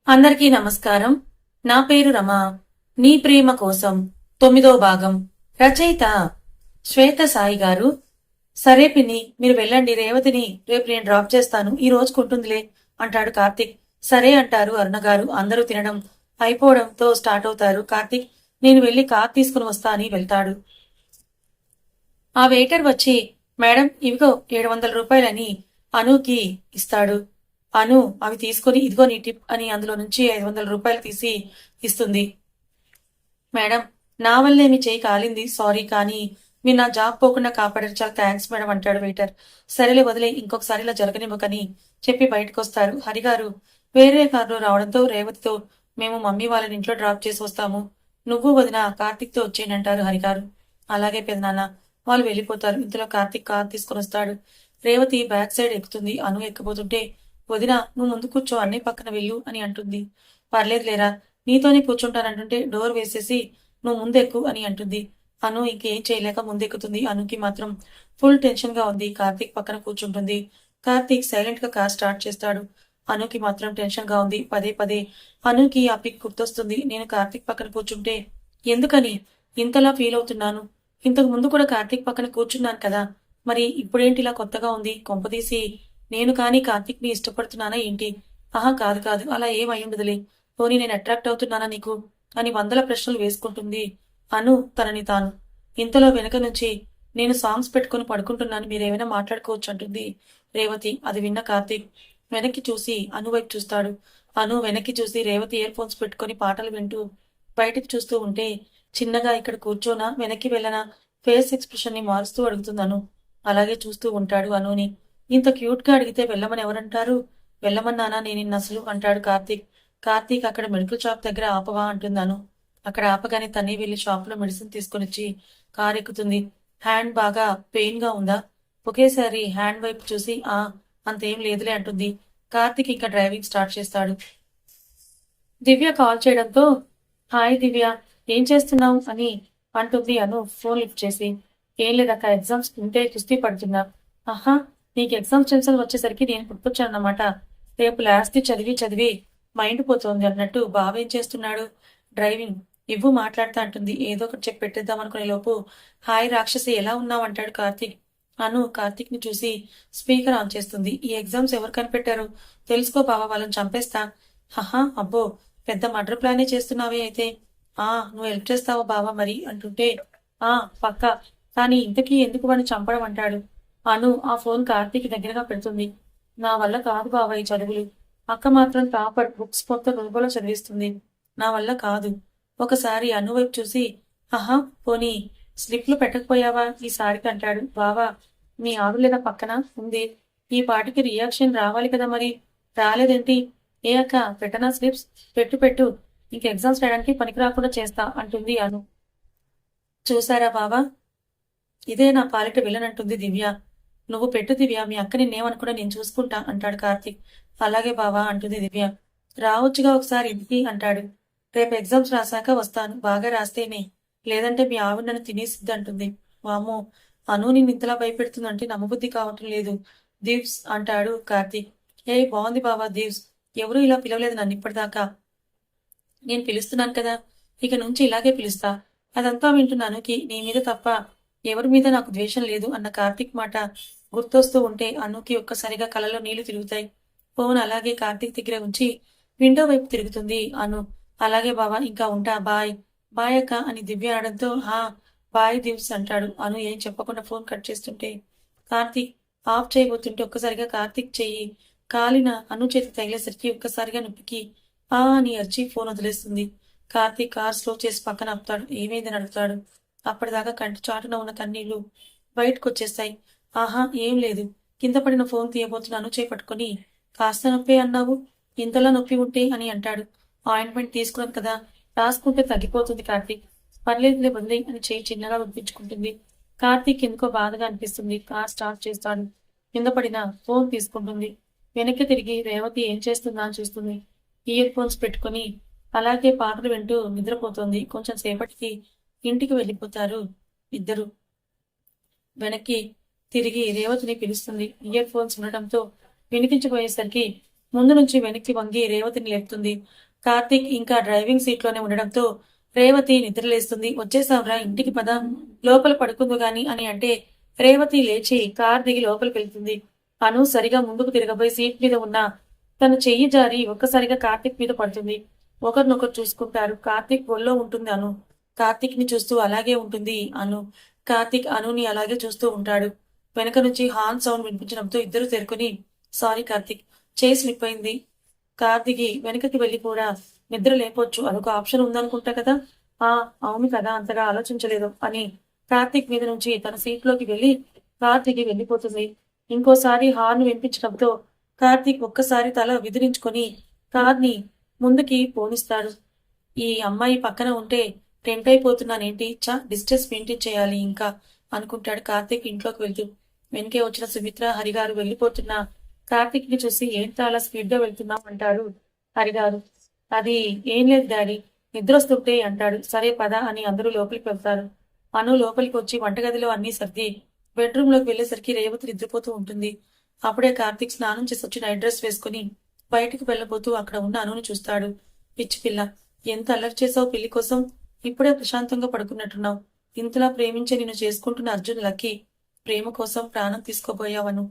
అందరికీ నమస్కారం. నా పేరు రమ. నీ ప్రేమ కోసం 9వ భాగం. రచయిత శ్వేత సాయి గారు. సరే పిన్ని, మీరు వెళ్ళండి. రేవతిని రేపు నేను డ్రాప్ చేస్తాను. ఈ రోజుకుంటుందిలే అంటాడు కార్తీక్. సరే అంటారు అరుణ గారు. అందరూ తినడం అయిపోవడంతో స్టార్ట్ అవుతారు. కార్తీక్ నేను వెళ్లి కార్ తీసుకుని వస్తా అని వెళ్తాడు. ఆ వెయిటర్ వచ్చి మేడం ఇవిగో 700 రూపాయలని అనుకి ఇస్తాడు. అను అవి తీసుకుని ఇదిగో నీ టిప్ అని అందులో నుంచి 500 రూపాయలు తీసి ఇస్తుంది. మేడం నా వల్లే మీ చేయి కాలింది, సారీ, కానీ మీరు నా జాబ్ పోకుండా కాపాడారు, చాలా థ్యాంక్స్ మేడం అంటాడు వెయిటర్. సరేలే వదిలే, ఇంకొకసారి ఇలా జరగనివ్వకని చెప్పి బయటకు వస్తారు. హరిగారు వేరే కారులో రావడంతో రేవతితో మేము మమ్మీ వాళ్ళని ఇంట్లో డ్రాప్ చేసి వస్తాము, నువ్వు వదిన కార్తీక్తో వచ్చేయండి అంటారు హరిగారు. అలాగే పెదనాన్న. వాళ్ళు వెళ్ళిపోతారు. ఇంతలో కార్తీక్ కార్ తీసుకుని వస్తాడు. రేవతి బ్యాక్ సైడ్ ఎక్కుతుంది. అను ఎక్కబోతుంటే వదిన నువ్వు ముందు కూర్చో, అన్నీ పక్కన వెళ్ళు అని అంటుంది. పర్లేదు లేరా, నీతోనే కూర్చుంటానంటుంటే డోర్ వేసేసి నువ్వు ముందెక్కు అని అంటుంది. అను ఇంకేం చేయలేక ముందెక్కుతుంది. అనుకి మాత్రం ఫుల్ టెన్షన్ గా ఉంది. కార్తీక్ పక్కన కూర్చుంటుంది. కార్తీక్ సైలెంట్ గా కార్ స్టార్ట్ చేస్తాడు. అనుకి మాత్రం టెన్షన్ గా ఉంది. పదే పదే అనుకి ఆ పిక్ గుర్తొస్తుంది. నేను కార్తీక్ పక్కన కూర్చుంటే ఎందుకని ఇంతలా ఫీల్ అవుతున్నాను? ఇంతకు ముందు కూడా కార్తీక్ పక్కన కూర్చున్నాను కదా, మరి ఇప్పుడేంటి ఇలా కొత్తగా ఉంది? కొంపదీసి నేను కానీ కార్తీక్ ని ఇష్టపడుతున్నానా ఏంటి? ఆహా కాదు కాదు, అలా ఏం అయ్యుండదులే. పోనీ నేను అట్రాక్ట్ అవుతున్నానా నీకు అని వందల ప్రశ్నలు వేసుకుంటుంది అను తనని తాను. ఇంతలో వెనక నుంచి నేను సాంగ్స్ పెట్టుకుని పడుకుంటున్నాను, మీరేమైనా మాట్లాడుకోవచ్చు అంటుంది రేవతి. అది విన్న కార్తీక్ వెనక్కి చూసి అను వైపు చూస్తాడు. అను వెనక్కి చూసి రేవతి ఇయర్ ఫోన్స్ పెట్టుకుని పాటలు వింటూ బయటికి చూస్తూ ఉంటే చిన్నగా ఇక్కడ కూర్చోనా వెనక్కి వెళ్ళనా ఫేస్ ఎక్స్ప్రెషన్ ని మారుస్తూ అడుగుతుందను. అలాగే చూస్తూ ఉంటాడు అనుని. ఇంత క్యూట్ గా అడిగితే వెళ్ళమని ఎవరంటారు? వెళ్ళమన్నానా నేను అసలు అంటాడు కార్తీక్. కార్తీక్ అక్కడ మెడికల్ షాప్ దగ్గర ఆపవా అంటుందాను. అక్కడ ఆపగానే తనే వెళ్లి షాప్ లో మెడిసిన్ తీసుకొనిచ్చి కార్ ఎక్కుతుంది. హ్యాండ్ బాగా పెయిన్ గా ఉందా? ఒకేసారి హ్యాండ్ వైపు చూసి అంతేం లేదులే అంటుంది. కార్తీక్ ఇంకా డ్రైవింగ్ స్టార్ట్ చేస్తాడు. దివ్య కాల్ చేయడంతో హాయ్ దివ్య, ఏం చేస్తున్నావు అని అంటుంది అను ఫోన్ లిఫ్ట్ చేసి. ఏం లేదక్క, ఎగ్జామ్స్ ఉంటే కుస్తీ పడుతున్నా. ఆహా, నీకు ఎగ్జామ్స్ టెన్షన్ వచ్చేసరికి నేను పుట్టుకొచ్చానన్నమాట. రేపు లాస్ట్ చదివి చదివి మైండ్ పోతోంది అన్నట్టు బావేం చేస్తున్నాడు? డ్రైవింగ్ ఇవ్వు మాట్లాడతా అంటుంది. ఏదో ఒకటి చెప్పి పెట్టేద్దాం అనుకునే లోపు హాయ్ రాక్షసి, ఎలా ఉన్నావు అంటాడు కార్తీక్. అను కార్తీక్ ని చూసి స్పీకర్ ఆన్ చేస్తుంది. ఈ ఎగ్జామ్స్ ఎవరు కనిపెట్టారు? తెలుసుకో బావా, వాళ్ళని చంపేస్తా. హహా, అబ్బో, పెద్ద మర్డర్ ప్లానే చేస్తున్నావే అయితే. నువ్వు హెల్ప్ చేస్తావా బావా మరి అంటుంటే పక్క, కానీ ఇంతకీ ఎందుకు వాడిని చంపడం అంటాడు. అను ఆ ఫోన్ కార్తీక్ దగ్గరగా పెడుతుంది. నా వల్ల కాదు బావా ఈ చదువులు. అక్క మాత్రం టాపర్, బుక్స్ మొత్తం రూపంలో చదివిస్తుంది. నా వల్ల కాదు. ఒకసారి అను వైపు చూసి ఆహా, పోనీ స్లిప్లు పెట్టకపోయావా ఈసారికి అంటాడు. బావా, మీ ఆవిడ లేదా పక్కన ఉంది, ఈ పాటికి రియాక్షన్ రావాలి కదా, మరి రాలేదేంటి? ఏ అక్క, పెట్టనా స్లిప్స్? పెట్టు పెట్టు, ఇంక ఎగ్జామ్స్ రాయడానికి పనికి రాకుండా చేస్తా అంటుంది అను. చూసారా బావా, ఇదే నా పాలిట విలనంటుంది దివ్య. నువ్వు పెట్టు దివ్య, మీ అక్క నిన్నేమనుకున్నా నేను చూసుకుంటా అంటాడు కార్తీక్. అలాగే బావా అంటుంది దివ్య. రావచ్చుగా ఒకసారి ఇంటికి అంటాడు. రేపు ఎగ్జామ్స్ రాశాక వస్తాను, బాగా రాస్తేనే, లేదంటే మీ ఆవిడ నన్ను తినేసిద్ది అంటుంది. వామ్మో, అను నిన్ను ఇంతలా భయపెడుతుందంటే నమ్మబుద్ధి కావటం లేదు దీవ్స్ అంటాడు కార్తీక్. బాగుంది బావా దీవ్స్, ఎవరూ ఇలా పిలవలేదు నన్ను ఇప్పటిదాకా. నేను పిలుస్తున్నాను కదా, ఇక నుంచి ఇలాగే పిలుస్తా. అదంతా వింటున్నానుకి నీ మీద తప్ప ఎవరి మీద నాకు ద్వేషం లేదు అన్న కార్తీక్ మాట గుర్తొస్తూ ఉంటే అనుకి ఒక్కసారిగా కళ్ళలో నీళ్లు తిరుగుతాయి. ఫోన్ అలాగే కార్తీక్ దగ్గర ఉంచి విండో వైపు తిరుగుతుంది అను. అలాగే బావా, ఇంకా ఉంటా, బాయ్. బాయ్ అక్క అని దివ్య అనడంతో బాయ్ దివ్స్ అంటాడు. అను ఏం చెప్పకుండా ఫోన్ కట్ చేస్తుంటే కార్తీక్ ఆఫ్ చేయబోతుంటే ఒక్కసారిగా కార్తీక్ చెయ్యి కాలిన అను చేతి తగిలేసరికి ఒక్కసారిగా నొప్పికి అని అరిచి ఫోన్ వదిలేస్తుంది. కార్తీక్ కార్ స్లో చేసి పక్కన ఆపుతాడు. ఏమైందని అడుగుతాడు. అప్పటిదాకా కంటి చాటున ఉన్న కన్నీళ్లు బయటకు వచ్చేస్తాయి. ఏం లేదు, కింద పడిన ఫోన్ తీయబోతున్నాను, చేపట్టుకుని కాస్త నొప్పి అన్నావు, ఇంతలా నొప్పి ఉంటే అని అంటాడు. ఆయింట్మెంట్ తీసుకున్నాను కదా, రాసుకుంటే తగ్గిపోతుంది కార్తీక్. పర్లేదులే బంది అని చేయి చిన్నగా వినిపించుకుంటుంది. కార్తీక్ ఎందుకో బాధగా అనిపిస్తుంది. కార్ స్టార్ట్ చేస్తాడు. కింద పడిన ఫోన్ తీసుకుంటుంది. వెనక్కి తిరిగి రేవతి ఏం చేస్తుందా అని చూస్తుంది. ఇయర్ ఫోన్స్ పెట్టుకుని అలాగే పాటలు వింటూ నిద్రపోతుంది. కొంచెం సేపటికి ఇంటికి వెళ్ళిపోతారు ఇద్దరు. వెనక్కి తిరిగి రేవతిని పిలుస్తుంది. ఇయర్ ఫోన్స్ ఉండటంతో వినిపించబోయేసరికి ముందు నుంచి వెనక్కి వంగి రేవతిని లేపుతుంది. కార్తీక్ ఇంకా డ్రైవింగ్ సీట్లోనే ఉండడంతో రేవతి నిద్రలేస్తుంది. వచ్చేసావురా, ఇంటికి పద, లోపల పడుకుందు గాని అని అంటే రేవతి లేచి కార్ దిగి లోపలికి వెళ్తుంది. అను సరిగా ముందుకు తిరగబోయి సీట్ మీద ఉన్న తన చెయ్యి జారి ఒక్కసారిగా కార్తీక్ మీద పడుతుంది. ఒకరినొకరు చూసుకుంటారు. కార్తీక్ ఒళ్ళో ఉంటుంది అను. కార్తీక్ ని చూస్తూ అలాగే ఉంటుంది అను. కార్తీక్ అనుని అలాగే చూస్తూ ఉంటాడు. వెనక నుంచి హార్న్ సౌండ్ వినిపించడంతో ఇద్దరు తెరుకుని, సారీ కార్తీక్, చేయి స్లిప్ అయింది. కార్ దిగి వెనకకి వెళ్లి కూడా నిద్ర లేపొచ్చు, అదొక ఆప్షన్ ఉందనుకుంటా కదా. ఆ అవును కదా, అంతగా ఆలోచించలేదు అని కార్తీక్ మీద నుంచి తన సీట్లోకి వెళ్లి కార్ దిగి వెళ్లిపోతుంది. ఇంకోసారి హార్న్ వినిపించడంతో కార్తీక్ ఒక్కసారి తల విదిలించుకొని కార్ని ముందుకి పోనిస్తాడు. ఈ అమ్మాయి పక్కన ఉంటే టెంప్ట్ అయిపోతున్నానేంటి, డిస్టెన్స్ మెయింటైన్ చేయాలి ఇంకా అనుకుంటాడు కార్తీక్ ఇంట్లోకి వెళ్తూ. వెనకే వచ్చిన సుమిత్ర, హరిగారు వెళ్లిపోతున్న కార్తీక్ ని చూసి ఏంటి అలా స్పీడ్ గా వెళ్తున్నాం అంటారు హరిగారు. అది ఏం లేదు డాడీ, నిద్రొస్తుంటే అంటాడు. సరే పద అని అందరూ లోపలికి వెళ్తారు. అను లోపలికి వచ్చి వంటగదిలో అన్ని సర్ది బెడ్రూమ్ లోకి వెళ్లేసరికి రేవతి నిద్రపోతూ ఉంటుంది. అప్పుడే కార్తీక్ స్నానం చేసి వచ్చి నైట్ డ్రెస్ వేసుకుని బయటికి వెళ్లబోతూ అక్కడ ఉన్న అనుని చూస్తాడు. పిచ్చి పిల్ల, ఎంత అల్లరి చేసావు పెళ్లి కోసం, ఇప్పుడే ప్రశాంతంగా పడుకున్నట్టున్నావు. ఇంతలా ప్రేమించి నిన్ను చేసుకుంటున్న అర్జున్ లక్కీ, ప్రేమ కోసం ప్రాణం తీసుకోబోయావను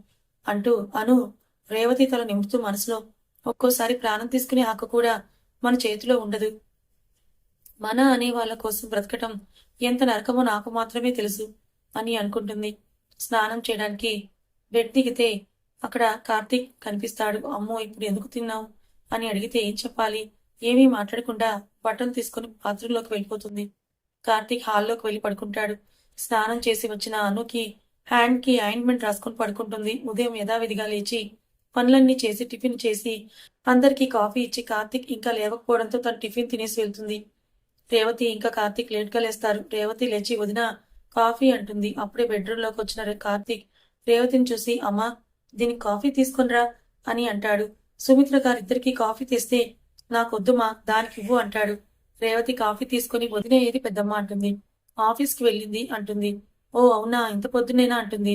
అంటూ అను రేవతి తల నింపుతూ మనసులో, ఒక్కోసారి ప్రాణం తీసుకునే హక్కు కూడా మన చేతిలో ఉండదు. మన అనే వాళ్ళ కోసం బ్రతకటం ఎంత నరకమో నాకు మాత్రమే తెలుసు అని అనుకుంటుంది. స్నానం చేయడానికి బెడ్ దిగితే అక్కడ కార్తీక్ కనిపిస్తాడు. అమ్మో, ఇప్పుడు ఎందుకు తిన్నావు అని అడిగితే ఏం చెప్పాలి, ఏమీ మాట్లాడకుండా బట్టలు తీసుకుని బాత్రూంలోకి వెళ్ళిపోతుంది. కార్తీక్ హాల్లోకి వెళ్లి పడుకుంటాడు. స్నానం చేసి వచ్చిన అనుకి హ్యాండ్ కి ఆయింట్మెంట్ రాసుకుని పడుకుంటుంది. ఉదయం యథావిధిగా లేచి పనులన్నీ చేసి టిఫిన్ చేసి అందరికీ కాఫీ ఇచ్చి కార్తీక్ ఇంకా లేవకపోవడంతో తను టిఫిన్ తినేసి వెళ్తుంది. రేవతి ఇంకా కార్తీక్ లేట్ గా లేస్తారు. రేవతి లేచి వదిన కాఫీ అంటుంది. అప్పుడే బెడ్రూమ్ లోకి వచ్చిన కార్తీక్ రేవతిని చూసి, అమ్మా దీనికి కాఫీ తీసుకునిరా అని అంటాడు. సుమిత్ర గారిద్దరికి కాఫీ తెస్తే నాకొద్దుమా, దానికి ఇవ్వు అంటాడు. రేవతి కాఫీ తీసుకుని వదిన ఏది పెద్దమ్మ అంటుంది. ఆఫీస్కి వెళ్ళింది అంటుంది. ఓ అవునా, ఇంత పొద్దునేనా అంటుంది.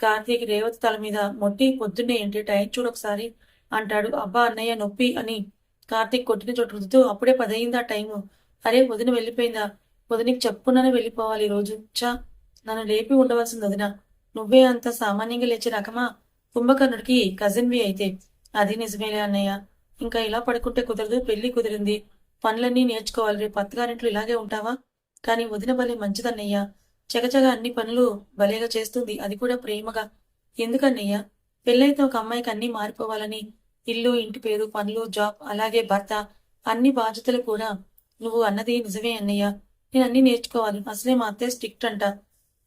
కార్తీక్ రేవతి తల మీద మొట్టి, పొద్దున్నే ఏంటి, టైం చూడొకసారి అంటాడు. అబ్బా అన్నయ్య నొప్పి అని కార్తీక్ కొట్టిన చోటు రుద్దుతూ, అప్పుడే 10 అయిందా టైము, అరే వదిన వెళ్ళిపోయిందా, వదినకి చెప్పుకున్నానే వెళ్ళిపోవాలి ఈ రోజు, నన్ను లేపి ఉండవలసింది వదిన, నువ్వే అంత సామాన్యంగా లేచే రకమా, కుంభకర్ణుడికి కజిన్వి అయితే. అది నిజమేలే అన్నయ్య, ఇంకా ఇలా పడుకుంటే కుదరదు, పెళ్లి కుదిరింది, పనులన్నీ నేర్చుకోవాలి, రేపు అత్తగారింట్లో ఇలాగే ఉంటావా, కానీ వదిన భలే మంచిదన్నయ్య, చకచగా అన్ని పనులు భలేగా చేస్తుంది, అది కూడా ప్రేమగా. ఎందుకన్నయ్య, పెళ్ళైతే ఒక అమ్మాయికి అన్ని మారిపోవాలని, ఇల్లు, ఇంటి పేరు, పనులు, జాబ్, అలాగే భర్త, అన్ని బాధ్యతలు కూడా. నువ్వు అన్నది నిజమే అన్నయ్య, నేను అన్ని నేర్చుకోవాలి, అసలే మా అత్తయ్య స్ట్రిక్ట్ అంట,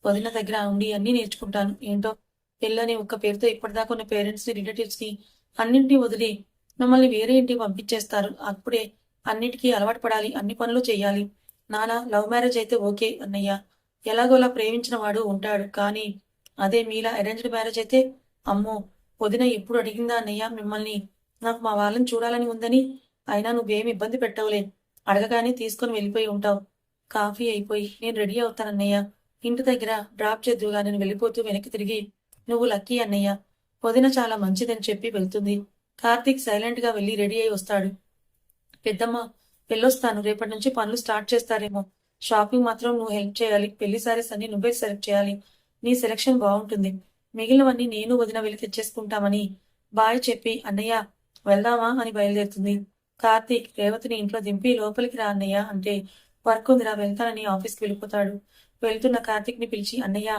వదిన దగ్గర ఉండి అన్ని నేర్చుకుంటాను. ఏంటో పెళ్ళని ఒక్క పేరుతో ఇప్పటిదాకా ఉన్న పేరెంట్స్ ని, రిలేటివ్స్ ని అన్నింటినీ వదిలి మమ్మల్ని వేరే ఇంటికి పంపించేస్తారు. అప్పుడే అన్నిటికీ అలవాటు పడాలి, అన్ని పనులు చేయాలి. నానా లవ్ మ్యారేజ్ అయితే ఓకే అన్నయ్య, ఎలాగోలా ప్రేమించిన వాడు ఉంటాడు, కానీ అదే మీలా అరేంజ్డ్ మ్యారేజ్ అయితే అమ్మో, వదిన ఎప్పుడు అడిగిందా అన్నయ్య మిమ్మల్ని, నాకు మా వాళ్ళని చూడాలని ఉందని, అయినా నువ్వేమి ఇబ్బంది పెట్టవులే, అడగగానే తీసుకుని వెళ్ళిపోయి ఉంటావు. కాఫీ అయిపోయి నేను రెడీ అవుతానన్నయ్య, ఇంటి దగ్గర డ్రాప్ చేద్దుగా నేను వెళ్ళిపోతూ వెనక్కి తిరిగి, నువ్వు లక్కీ అన్నయ్య, వదిన చాలా మంచిదని చెప్పి వెళ్తుంది. కార్తీక్ సైలెంట్ గా వెళ్ళి రెడీ అయి వస్తాడు. పెద్దమ్మ వెళ్ళొస్తాను, రేపటి నుంచి పనులు స్టార్ట్ చేస్తారేమో, షాపింగ్ మాత్రం నువ్వు హెల్ప్ చేయాలి, పెళ్లి సారీస్ అన్ని నువ్వే సెలెక్ట్ చేయాలి, నీ సెలెక్షన్ బాగుంటుంది, మిగిలినవన్నీ నేను వదిన వెళ్ళి తెచ్చేసుకుంటామని బాయ్ చెప్పి అన్నయ్య వెళ్దామా అని బయలుదేరుతుంది. కార్తీక్ రేవతిని ఇంట్లో దింపి లోపలికి రా అన్నయ్య అంటే, వర్క్ ఉందిరా వెళ్తానని ఆఫీస్కి వెళ్ళిపోతాడు. వెళ్తున్న కార్తీక్ ని పిలిచి, అన్నయ్య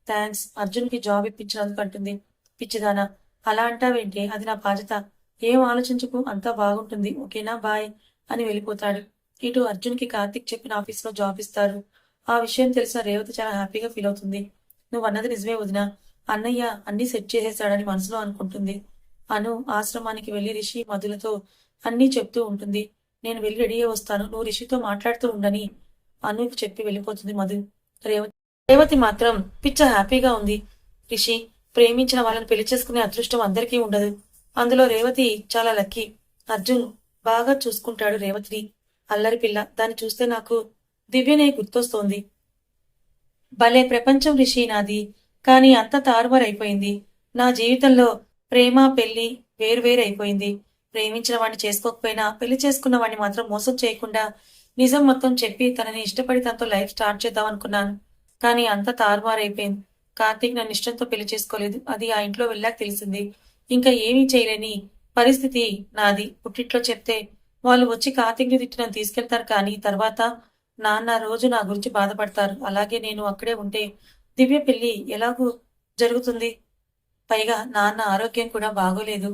థ్యాంక్స్, అర్జున్ కి జాబ్ ఇప్పించినందుకు అంటుంది. పిచ్చిదానా, అలా అంటావేంటి, అది నా బాధ్యత, ఏం ఆలోచించుకు, అంతా బాగుంటుంది, ఓకేనా, బాయ్ అని వెళ్ళిపోతాడు. ఇటు అర్జున్ కి కార్తీక్ చెప్పిన ఆఫీస్లో జాబ్ ఇస్తారు. ఆ విషయం తెలిసిన రేవతి చాలా హ్యాపీగా ఫీల్ అవుతుంది. నువ్వు అన్నది నిజమే వదినా, అన్నయ్య అన్ని సెట్ చేసేసాడని మనసులో అనుకుంటుంది. అను ఆశ్రమానికి వెళ్లి రిషి మధులతో అన్నీ చెప్తూ ఉంటుంది. నేను వెళ్ళి రెడీ అయి వస్తాను, నువ్వు రిషితో మాట్లాడుతూ ఉండని అనుకి చెప్పి వెళ్ళిపోతుంది మధు. రేవతి మాత్రం పిచ్చ హ్యాపీగా ఉంది. రిషి ప్రేమించిన వాళ్ళని పెళ్లి చేసుకునే అదృష్టం అందరికీ ఉండదు, అందులో రేవతి చాలా లక్కీ. అర్జున్ బాగా చూసుకుంటాడు రేవతిని, అల్లరి పిల్ల, దాన్ని చూస్తే నాకు దివ్యనే గుర్తొస్తోంది. భలే ప్రపంచం రిషి నాది, కానీ అంత తారుమారైపోయింది, నా జీవితంలో ప్రేమ పెళ్లి వేరువేరైపోయింది, ప్రేమించిన వాడిని చేసుకోకపోయినా పెళ్లి చేసుకున్న వాడిని మాత్రం మోసం చేయకుండా నిజం మొత్తం చెప్పి తనని ఇష్టపడి తనతో లైఫ్ స్టార్ట్ చేద్దాం అనుకున్నాను. కానీ అంతా తారుమారైపోయింది. కార్తీక్ నన్ను ఇష్టంతో పెళ్లి చేసుకోలేదు. అది ఆ ఇంట్లో వెళ్ళాక తెలిసింది. ఇంకా ఏమీ చేయలేని పరిస్థితి నాది. పుట్టింట్లో చెప్తే వాళ్ళు వచ్చి కార్తీక్‌ని తిట్టి నన్ను తీసుకెళ్తారు కానీ తర్వాత నాన్న రోజు నా గురించి బాధపడతారు. అలాగే నేను అక్కడే ఉంటే దివ్య పెళ్లి ఎలాగూ జరుగుతుంది? పైగా నాన్న ఆరోగ్యం కూడా బాగోలేదు.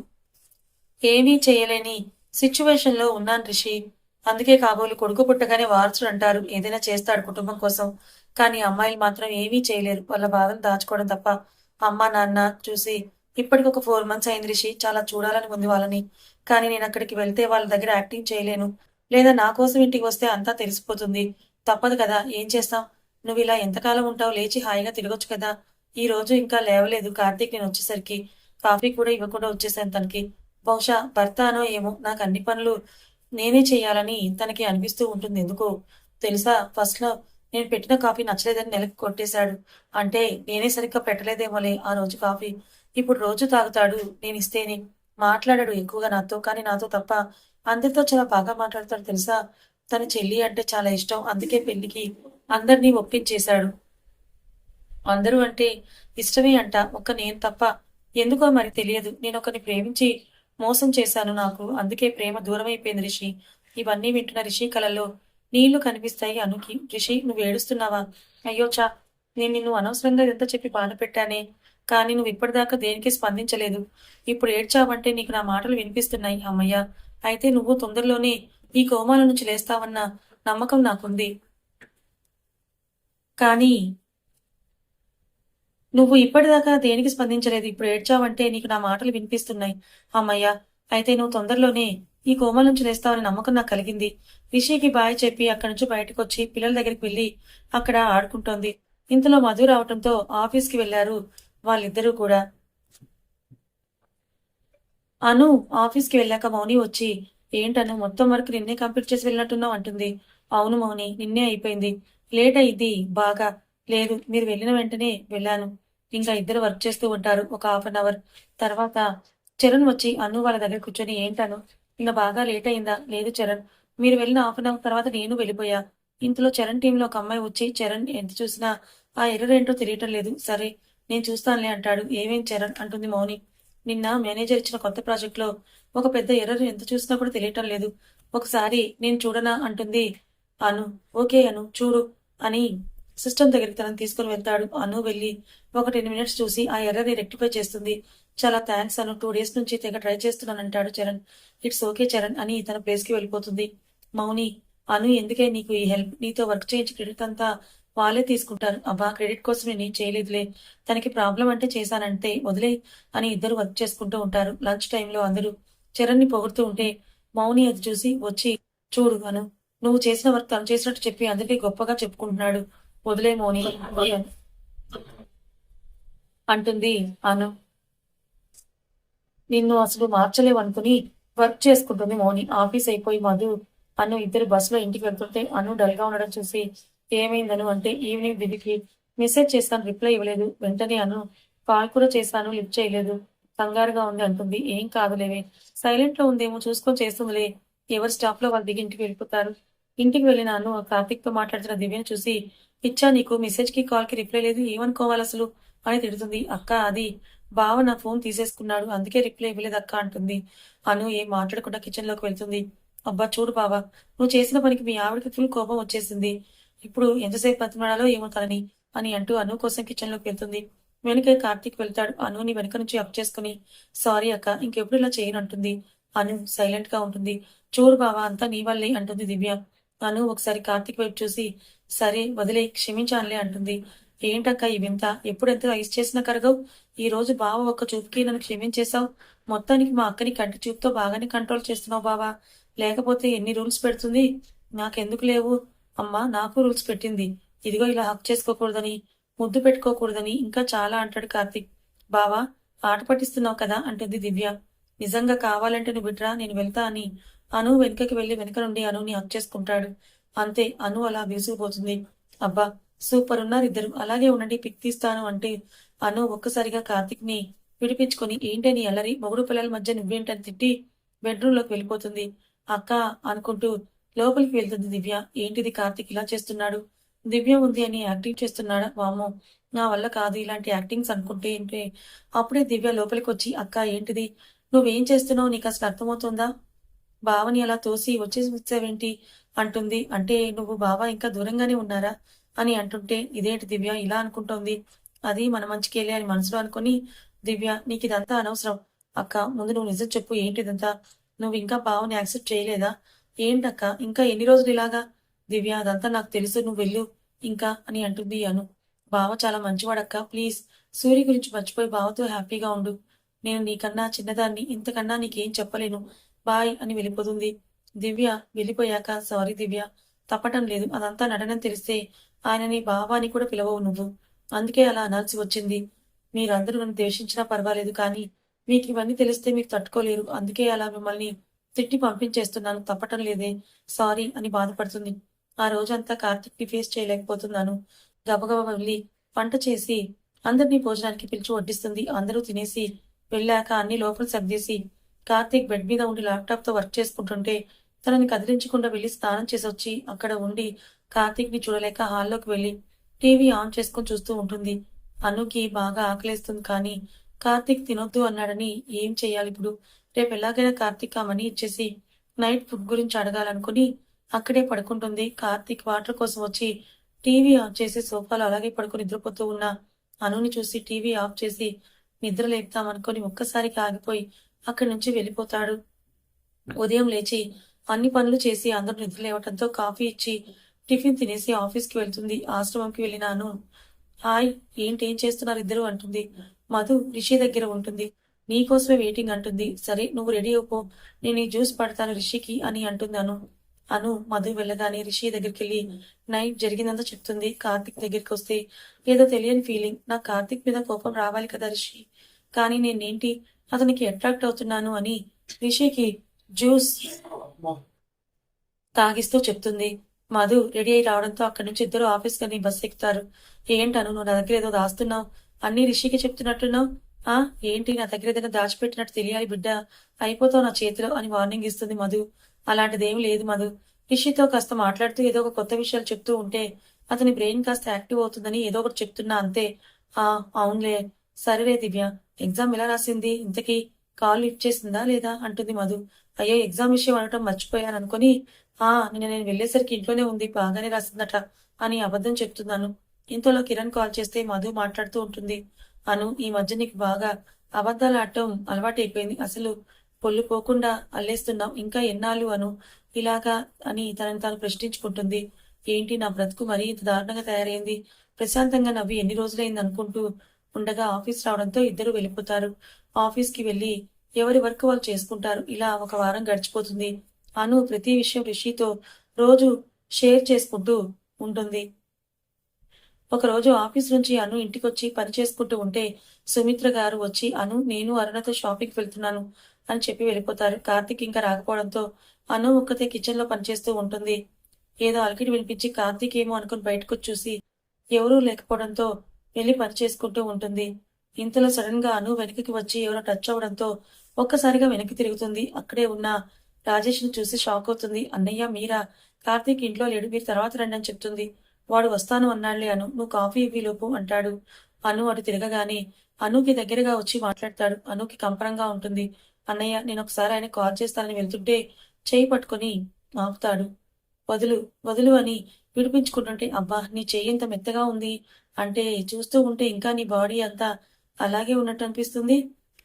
ఏమీ చేయలేని సిట్యుయేషన్‌లో ఉన్నాను రిషి. అందుకే కాబోలు కొడుకు పుట్టగానే వారసుడు అంటారు. ఏదైనా చేస్తాడు కుటుంబం కోసం. కానీ అమ్మాయిలు మాత్రం ఏమీ చేయలేరు. వాళ్ళ బాధను దాచుకోవడం తప్ప. అమ్మ, నాన్న చూసి ఇప్పటికి ఒక 4 మంత్స్ అయింది రిషి. చాలా చూడాలని ఉంది వాళ్ళని. కానీ నేనక్కడికి వెళ్తే వాళ్ళ దగ్గర యాక్టింగ్ చేయలేను. లేదా నా కోసం ఇంటికి వస్తే అంతా తెలిసిపోతుంది. తప్పదు కదా! ఏం చేస్తాం? నువ్విలా ఎంతకాలం ఉంటావు? లేచి హాయిగా తిరగొచ్చు కదా! ఈరోజు ఇంకా లేవలేదు కార్తీక్ నేనొచ్చేసరికి. కాఫీ కూడా ఇవ్వకుండా వచ్చేసాను తనకి. బహుశా భర్త అనో ఏమో నాకన్ని పనులు నేనే చేయాలని తనకి అనిపిస్తూ ఉంటుంది ఎందుకో. తెలుసా ఫస్ట్‌లో నేను పెట్టిన కాఫీ నచ్చలేదని నెలకి కొట్టేశాడు. అంటే నేనే సరిగ్గా పెట్టలేదేమోలే ఆ రోజు కాఫీ. ఇప్పుడు రోజు తాగుతాడు నేనిస్తేనే. మాట్లాడడు ఎక్కువగా నాతో. కానీ నాతో తప్ప అందరితో చాలా బాగా మాట్లాడతాడు తెలుసా? తన చెల్లి అంటే చాలా ఇష్టం. అందుకే పెళ్ళికి అందరిని ఒప్పించేశాడు. అందరూ అంటే ఇష్టమే అంట. ఒక్క నేను తప్ప. ఎందుకో మరి తెలియదు. నేనొకరిని ప్రేమించి మోసం చేశాను నాకు. అందుకే ప్రేమ దూరమైపోయింది రిషి. ఇవన్నీ వింటున్న రిషి కళ్ళల్లో నీళ్లు కనిపిస్తాయి అనుకి. రిషి నువ్వేడుస్తున్నావా? అయ్యో ఛ! నేను నిన్ను అనవసరంగా ఇదంతా చెప్పి బాధ పెట్టానే. కానీ నువ్వు ఇప్పటిదాకా దేనికి స్పందించలేదు. ఇప్పుడు ఏడ్చావంటే నీకు నా మాటలు వినిపిస్తున్నాయి. హమ్మయ్య! అయితే నువ్వు తొందరలోనే ఈ కోమాల నుంచి లేస్తావన్న నమ్మకం నాకుంది. కానీ నువ్వు ఇప్పటిదాకా దేనికి స్పందించలేదు. ఇప్పుడు ఏడ్చావంటే నీకు నా మాటలు వినిపిస్తున్నాయి. హమ్మయ్య! అయితే నువ్వు తొందరలోనే ఈ కోమల నుంచి లేస్తావని నమ్మకం నాకు కలిగింది. రిషికి బాయ్ చెప్పి అక్కడి నుంచి బయటకొచ్చి పిల్లల దగ్గరికి వెళ్లి అక్కడ ఆడుకుంటోంది. ఇంతలో మధు రావటంతో ఆఫీస్‌కి వెళ్లారు వాళ్ళిద్దరూ కూడా. అను ఆఫీస్‌కి వెళ్ళాక మౌని వచ్చి, "ఏంటను మొత్తం వర్క్ నిన్నే కంప్లీట్ చేసి వెళ్ళినట్టున్నావు" అంటుంది. "అవును మౌని నిన్నే అయిపోయింది. లేట్ అయింది బాగా. లేదు మీరు వెళ్ళిన వెంటనే వెళ్ళాను. ఇంకా ఇద్దరు వర్క్ చేస్తూ ఉంటారు ఒక హాఫ్ అన్ అవర్. తర్వాత చరణ్ వచ్చి అను వాళ్ళ దగ్గర కూర్చొని, "ఏంటను ఇంక బాగా లేట్ అయిందా?" "లేదు చరణ్. మీరు వెళ్ళిన హాఫ్ అన్ అవర్ తర్వాత నేను వెళ్ళిపోయా." ఇంతలో చరణ్ టీమ్‌లో ఒక అమ్మాయి వచ్చి, "చరణ్ ఎంత చూసినా ఆ ఎర్రర్ ఏంటో తెలియటం లేదు." "సరే నేను చూస్తానులే" అంటాడు. "ఏమేం చరణ్?" అంటుంది మౌని. నిన్న మేనేజర్ ఇచ్చిన కొత్త ప్రాజెక్ట్‌లో ఒక పెద్ద ఎర్రర్ ఎంత చూసినా కూడా తెలియటం లేదు. ఒకసారి నేను చూడనా అంటుంది అను. ఓకే అను చూడు అని సిస్టమ్ దగ్గరికి తనని తీసుకొని వెళ్తాడు. అను వెళ్లి ఒక 10 మినిట్స్ చూసి ఆ ఎర్రర్‌ని రెక్టిఫై చేస్తుంది. చాలా థాంక్స్ అను 2 డేస్ నుంచి తెగ ట్రై చేస్తున్నానంటాడు చరణ్. ఇట్స్ ఓకే చరణ్ అని తన ప్లేస్‌కి వెళ్ళిపోతుంది. మౌని అను ఎందుకే నీకు ఈ హెల్ప్? నీతో వర్క్ చేయించి క్రెడిట్ అంతా వాళ్ళే తీసుకుంటారు. అబ్బా! క్రెడిట్ కోసం నేనేం చేయలేదులే. తనకి ప్రాబ్లమ్ అంటే చేశానంతే వదిలేయ్ అని ఇద్దరు వర్క్ చేసుకుంటూ ఉంటారు. లంచ్ టైంలో అందరూ చరణ్‌ని పొగుడుతూ ఉంటే మౌని అది చూసి వచ్చి చూడు అను నువ్వు చేసిన వర్క్ తను చేసినట్టు చెప్పి అందరికీ గొప్పగా చెప్పుకుంటున్నాడు. వదిలేయ్ మౌని అంటుంది అను. నిన్ను అసలు మార్చలేవనుకుని వర్క్ చేసుకుంటుంది మౌని. ఆఫీస్ అయిపోయి మధు, అను ఇద్దరు బస్సులో ఇంటికి వెళ్తుంటే అను డల్‌గా ఉండడం చూసి ఏమైందను అంటే ఈవినింగ్ దివ్యకి మెసేజ్ చేశాను రిప్లై ఇవ్వలేదు. వెంటనే అను కాల్ కూడా చేశాను లిఫ్ట్ చేయలేదు. కంగారుగా ఉంది అంటుంది. ఏం కాదులేవే సైలెంట్‌లో ఉందేమో చూసుకొని చేస్తుందిలే. ఎవరి స్టాప్‌లో వాళ్ళు దిగి ఇంటికి వెళ్ళిపోతారు. ఇంటికి వెళ్ళిన అను కార్తీక్‌తో మాట్లాడుతున్న దివ్యని చూసి పిచ్చా నీకు మెసేజ్‌కి, కాల్‌కి రిప్లై లేదు ఏమనుకోవాలసలు అని తిడుతుంది. అక్క అది బావ నా ఫోన్ తీసేసుకున్నాడు. అందుకే రిప్లై ఇవ్వలేదక్కా అంటుంది. అను ఏం మాట్లాడకుండా కిచెన్‌లోకి వెళ్తుంది. అబ్బా! చూడు బావ నువ్వు చేసిన పనికి మీ ఆవిడకి ఫుల్ కోపం వచ్చేసింది. ఇప్పుడు ఎంతసేపు బతిమాలాలో ఏమో తనని అని అంటూ అను కోసం కిచెన్‌లోకి వెళ్తుంది. వెనకే కార్తీక్ వెళ్తాడు. అనుని వెనక నుంచి హగ్ చేసుకొని సారీ అక్క ఇంకెప్పుడు ఇలా చేయను అంటుంది. అను సైలెంట్‌గా ఉంటుంది. చూడు బావ అంతా నీ వల్లే అంటుంది దివ్య. అను ఒకసారి కార్తీక్ వైపు చూసి సరే వదిలేయ్ క్షమించానులే అంటుంది. ఏంటక్క ఈ వింత? ఎప్పుడెంత ఐస్ చేసినా కరగవు. ఈ రోజు బావ ఒక్క చూపుకి నన్ను క్షమించేశావు. మొత్తానికి మా అక్కని కంటి చూపుతో బాగానే కంట్రోల్ చేస్తున్నావు బావా. లేకపోతే ఎన్ని రూల్స్ పెడుతుంది. నాకెందుకు లేవు? అమ్మ నాకు రూల్స్ పెట్టింది. ఇదిగో ఇలా హగ్ చేసుకోకూడదని, ముద్దు పెట్టుకోకూడదని ఇంకా చాలా అంటాడు కార్తీక్. బావా ఆట పట్టిస్తున్నావు కదా అంటుంది దివ్య. నిజంగా కావాలంటే నువ్వు బిడ్రా నేను వెళ్తా అని అను వెనుకకి వెళ్లి వెనక నుండి అనుని హగ్ చేసుకుంటాడు. అంతే అను అలా బిగుసుకుపోతుంది. అబ్బా! సూపర్ ఉన్నారిద్దరు. అలాగే ఉండండి పిక్ తీస్తాను అంటే అను ఒక్కసారిగా కార్తీక్‌ని విడిపించుకొని ఏంటే నీ అల్లరి మొగుడు పిల్లల మధ్య నువ్వేంటని తిట్టి బెడ్రూమ్లోకి వెళ్ళిపోతుంది. అక్క అనుకుంటూ లోపలికి వెళ్తుంది దివ్య. ఏంటిది కార్తీక్ ఇలా చేస్తున్నాడు? దివ్య ఉంది అని యాక్టింగ్ చేస్తున్నాడా? వామ్మో! నా వల్ల కాదు ఇలాంటి యాక్టింగ్స్ అనుకుంటే ఏంటి. అప్పుడే దివ్య లోపలికి వచ్చి, అక్క ఏంటిది? నువ్వేం చేస్తున్నావు? నీకు అసలు అర్థమవుతుందా? బావని అలా తోసి వచ్చేసావేంటి అంటుంది. అంటే నువ్వు బావ ఇంకా దూరంగానే ఉన్నారా అని అంటుంటే, ఇదేంటి దివ్య ఇలా అనుకుంటోంది. అది మన మంచికేలే అని మనసులో అనుకుని, దివ్య నీకిదంతా అనవసరం. అక్క ముందు నువ్వు నిజం చెప్పు, ఏంటిదంతా? నువ్వు ఇంకా బావని యాక్సెప్ట్ చేయలేదా? ఏంటక్క ఇంకా ఎన్ని రోజులు ఇలాగా? దివ్య అదంతా నాకు తెలుసు, నువ్వు వెళ్ళు ఇంకా అని అంటుంది అను. బావ చాలా మంచివాడక్క, ప్లీజ్ సూర్య గురించి మర్చిపోయి బావతో హ్యాపీగా ఉండు. నేను నీకన్నా చిన్నదాన్ని, ఇంతకన్నా నీకేం చెప్పలేను. బాయ్ అని వెళ్ళిపోతుంది. దివ్య వెళ్ళిపోయాక, సారీ దివ్య, తప్పటం లేదు. అదంతా నటనని తెలిస్తే ఆయనని బావ అని కూడా పిలవవు నువ్వు. అందుకే అలా అనాల్సి వచ్చింది. మీరందరూ నన్ను ద్వేషించినా పర్వాలేదు, కానీ మీకు ఇవన్నీ తెలిస్తే మీరు తట్టుకోలేరు. అందుకే అలా మిమ్మల్ని తిట్టి పంపించేస్తున్నాను. తప్పటం లేదే, సారీ అని బాధపడుతుంది. ఆ రోజంతా కార్తీక్‌ని ఫేస్ చేయలేకపోతున్నాను. గబగబా వెళ్లి వంట చేసి అందరినీ భోజనానికి పిలిచి వడ్డిస్తుంది. అందరూ తినేసి వెళ్ళాక అన్ని లోపల సర్దేసి, కార్తీక్ బెడ్ మీద ఉండి ల్యాప్‌టాప్‌తో వర్క్ చేసుకుంటుంటే తనని కదిలించకుండా వెళ్లి స్నానం చేసొచ్చి అక్కడ ఉండి కార్తీక్‌ని చూడలేక హాల్లోకి వెళ్లి టీవీ ఆన్ చేసుకొని చూస్తూ ఉంటుంది. అనుకి బాగా ఆకలేస్తుంది, కానీ కార్తీక్ తినొద్దు అన్నాడని ఏం చెయ్యాలిప్పుడు? రేపు ఎలాగైనా కార్తీక్ ఆ మనీ ఇచ్చేసి నైట్ ఫుడ్ గురించి అడగాలనుకుని అక్కడే పడుకుంటుంది. కార్తీక్ వాటర్ కోసం వచ్చి టీవీ ఆఫ్ చేసి సోఫాలో అలాగే పడుకొని నిద్రపోతూ ఉన్న అనుని చూసి టీవీ ఆఫ్ చేసి నిద్ర లేపుతామనుకొని ఒక్కసారిగా ఆగిపోయి అక్కడి నుంచి వెళ్ళిపోతాడు. ఉదయం లేచి అన్ని పనులు చేసి అందరూ నిద్ర లేవటంతో కాఫీ ఇచ్చి టిఫిన్ తినేసి ఆఫీస్‌కి వెళ్తుంది. ఆశ్రమంకి వెళ్ళిన అను, హాయ్! ఏంటి ఏం చేస్తున్నారు ఇద్దరు అంటుంది. మధు రిషి దగ్గర ఉంటుంది. నీకోసమే వెయిటింగ్ అంటుంది. సరే నువ్వు రెడీ అవ్వు, నేను ఈ జ్యూస్ పడతాను రిషికి అని అంటుంది అను. అను మధు వెళ్ళగానే రిషి దగ్గరికెళ్ళి నైట్ జరిగిందంతా చెప్తుంది. కార్తీక్ దగ్గరికొస్తే ఏదో తెలియని ఫీలింగ్. నాకు కార్తీక్ మీద కోపం రావాలి కదా రిషి, కానీ నేనేంటి అతనికి అట్రాక్ట్ అవుతున్నాను అని రిషికి జ్యూస్ తాగిస్తూ చెప్తుంది. మధు రెడీ అయి రావడంతో అక్కడి నుంచి ఇద్దరు ఆఫీస్‌కని బస్ ఎక్కుతారు. ఏంటను నువ్వు నా దగ్గర ఏదో దాస్తున్నావు? అన్నీ రిషికి చెప్తున్నట్టున్నావు. ఆ! ఏంటి నా దగ్గర ఏదైనా దాచిపెట్టినట్టు తెలియాలి బిడ్డ. అయిపోతావు నా చేతిలో అని వార్నింగ్ ఇస్తుంది మధు. అలాంటిదేమీ లేదు మధు. రిషితో కాస్త మాట్లాడుతూ ఏదో ఒక కొత్త విషయాలు చెప్తూ ఉంటే అతని బ్రెయిన్ కాస్త యాక్టివ్ అవుతుందని ఏదో ఒకటి చెప్తున్నా అంతే. ఆ! అవునులే. సరేలే దివ్య. ఎగ్జామ్ ఎలా రాసింది? ఇంతకీ కాల్ లిఫ్ట్ చేసిందా లేదా? అంటుంది మధు. అయ్యో! ఎగ్జామ్ విషయం అనటం మర్చిపోయాననుకొని, నిన్న నేను వెళ్ళేసరికి ఇంట్లోనే ఉంది. బాగానే రాసిందట అని అబద్ధం చెప్తున్నాను. ఇంతలో కిరణ్ కాల్ చేస్తే మధు మాట్లాడుతూ ఉంటుంది. అను, ఈ మధ్య నీకు బాగా అబద్ధాలాడటం అలవాటైపోయింది. అసలు పొల్లు పోకుండా అల్లేస్తున్నావు. ఇంకా ఎన్నాళ్ళు అను ఇలాగా అని తనని తాను ప్రశ్నించుకుంటుంది. ఏంటి నా బ్రతుకు మరీ ఇంత దారుణంగా తయారైంది. ప్రశాంతంగా నవ్వి ఎన్ని రోజులైంది అనుకుంటూ ఉండగా ఆఫీస్ రావడంతో ఇద్దరు వెళ్ళిపోతారు. ఆఫీస్‌కి వెళ్లి ఎవరి వర్క్ వాళ్ళు చేసుకుంటారు. ఇలా ఒక వారం గడిచిపోతుంది. అను ప్రతి విషయం రిషితో రోజు షేర్ చేసుకుంటూ ఉంటుంది. ఒకరోజు ఆఫీస్ నుంచి అను ఇంటికొచ్చి పని చేసుకుంటూ ఉంటే సుమిత్ర గారు వచ్చి, అను నేను అరుణతో షాపింగ్‌కి వెళ్తున్నాను అని చెప్పి వెళ్ళిపోతారు. కార్తీక్ ఇంకా రాకపోవడంతో అను ఒక్కతే కిచెన్‌లో పనిచేస్తూ ఉంటుంది. ఏదో అలికిడి వినిపించి కార్తీక్ ఏమో అనుకుని బయటకొచ్చి చూసి ఎవరూ లేకపోవడంతో వెళ్లి పని చేసుకుంటూ ఉంటుంది. ఇంతలో సడెన్‌గా అను వెనక్కి వచ్చి ఎవరో టచ్ అవ్వడంతో ఒక్కసారిగా వెనక్కి తిరుగుతుంది. అక్కడే ఉన్న రాజేష్‌ని చూసి షాక్ అవుతుంది. అన్నయ్య మీరా? కార్తీక్ ఇంట్లో లేడు, మీరు తర్వాత రండి అని చెప్తుంది. వాడు వస్తాను అన్నాడులే అను. నువ్వు కాఫీ ఇవ్విలోపు అంటాడు. అను అటు తిరగగానే అనుకి దగ్గరగా వచ్చి మాట్లాడతాడు. అనుకి కంపరంగా ఉంటుంది. అన్నయ్య నేనొకసారి ఆయనకి కాల్ చేస్తానని వెళ్తుంటే చెయ్యి పట్టుకొని ఆపుతాడు. వదులు, వదులు అని విడిపించుకుంటుంటే, అబ్బా! నీ చెయ్యి ఇంత మెత్తగా ఉంది అంటే చూస్తూ ఉంటే ఇంకా నీ బాడీ అంతా అలాగే ఉన్నట్టు అనిపిస్తుంది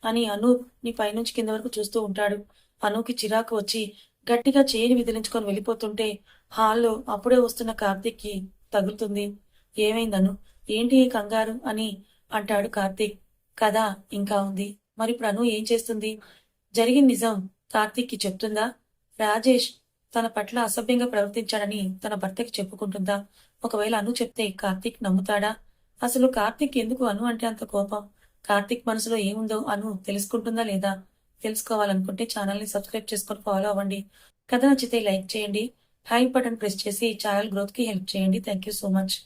అని అనూప్ నీ పైనుంచి కింద వరకు చూస్తూ ఉంటాడు. అనూకి చిరాకు వచ్చి గట్టిగా చేయిని విదిలించుకొని వెళ్ళిపోతుంటే హాల్లో అప్పుడే వస్తున్న కార్తీక్‌కి తగులుతుంది. ఏమైందను? ఏంటి ఈ కంగారు అని అంటాడు కార్తీక్. కథ ఇంకా ఉంది. మరిప్పుడు అను ఏం చేస్తుంది? జరిగిన నిజం కార్తీక్‌కి చెప్తుందా? రాజేష్ తన పట్ల అసభ్యంగా ప్రవర్తించాడని తన భర్తకి చెప్పుకుంటుందా? ఒకవేళ అను చెప్తే కార్తీక్ నమ్ముతాడా? అసలు కార్తీక్ ఎందుకు అను అంటే అంత కోపం? కార్తీక్ మనసులో ఏముందో అను తెలుసుకుంటుందా లేదా? తెలుసుకోవాలనుకుంటే ఛానల్‌ని సబ్స్క్రైబ్ చేసుకొని ఫాలో అవ్వండి. కథ నచ్చితే లైక్ చేయండి. హై బటన్ ప్రెస్ చేసి ఛానల్ గ్రోత్‌కి హెల్ప్ చేయండి. Thank you so much.